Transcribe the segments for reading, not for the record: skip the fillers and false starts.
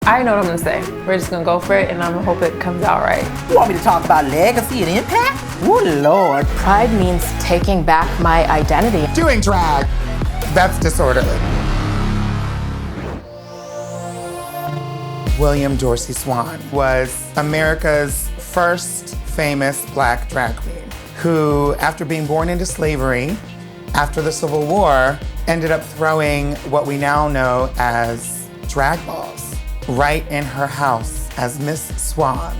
I know what I'm gonna say. We're just gonna go for it, and I'm gonna hope it comes out right. You want me to talk about legacy and impact? Oh, Lord. Pride means taking back my identity. Doing drag, that's disorderly. William Dorsey Swan was America's first famous black drag queen who, after being born into slavery, after the Civil War, ended up throwing what we now know as drag balls right in her house as Miss Swan.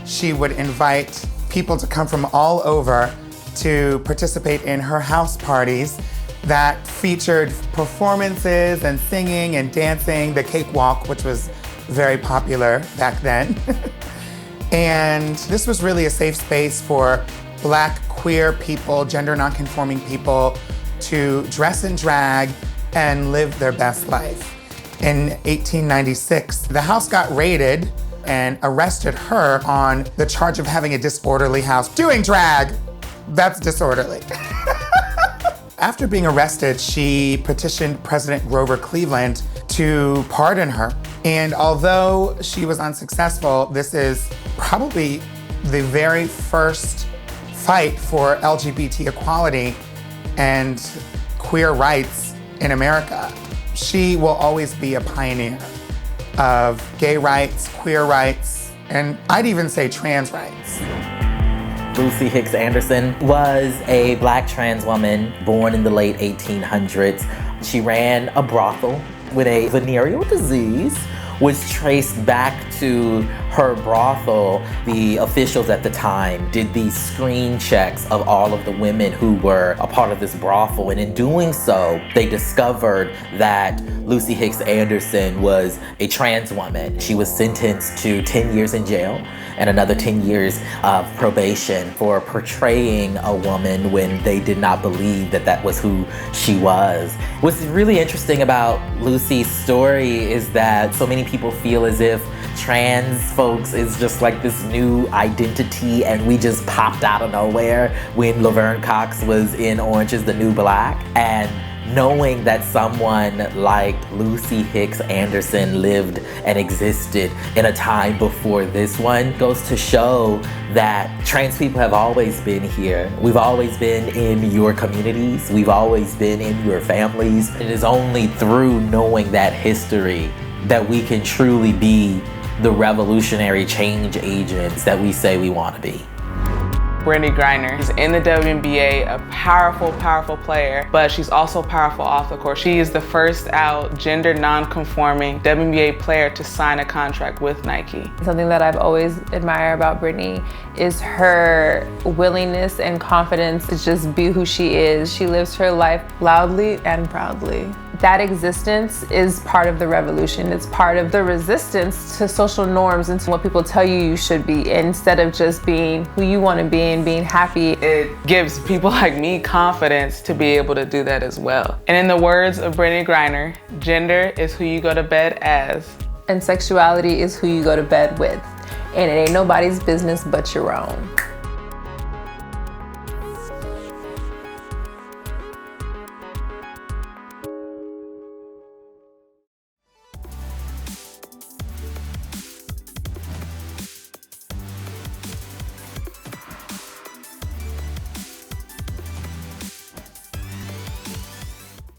She would invite people to come from all over to participate in her house parties that featured performances and singing and dancing, the cakewalk, which was very popular back then. And this was really a safe space for black queer people, gender non-conforming people to dress in drag and live their best life. In 1896, the house got raided and arrested her on the charge of having a disorderly house. Doing drag, that's disorderly. After being arrested, she petitioned President Grover Cleveland to pardon her. And although she was unsuccessful, this is probably the very first fight for LGBT equality and queer rights in America. She will always be a pioneer of gay rights, queer rights, and I'd even say trans rights. Lucy Hicks Anderson was a black trans woman born in the late 1800s. She ran a brothel with a venereal disease, was traced back to her brothel. The officials at the time did these screen checks of all of the women who were a part of this brothel, and in doing so, they discovered that Lucy Hicks Anderson was a trans woman. She was sentenced to 10 years in jail and another 10 years of probation for portraying a woman when they did not believe that that was who she was. What's really interesting about Lucy's story is that so many people feel as if trans folks is just like this new identity and we just popped out of nowhere when Laverne Cox was in Orange is the New Black. And knowing that someone like Lucy Hicks Anderson lived and existed in a time before this one goes to show that trans people have always been here. We've always been in your communities. We've always been in your families. It is only through knowing that history that we can truly be the revolutionary change agents that we say we want to be. Britney Griner is in the WNBA, a powerful, powerful player, but she's also powerful off the court. She is the first out gender non-conforming WNBA player to sign a contract with Nike. Something that I've always admired about Britney is her willingness and confidence to just be who she is. She lives her life loudly and proudly. That existence is part of the revolution. It's part of the resistance to social norms and to what people tell you you should be, instead of just being who you want to be and being happy. It gives people like me confidence to be able to do that as well. And in the words of Britney Griner, gender is who you go to bed as. And sexuality is who you go to bed with. And it ain't nobody's business but your own.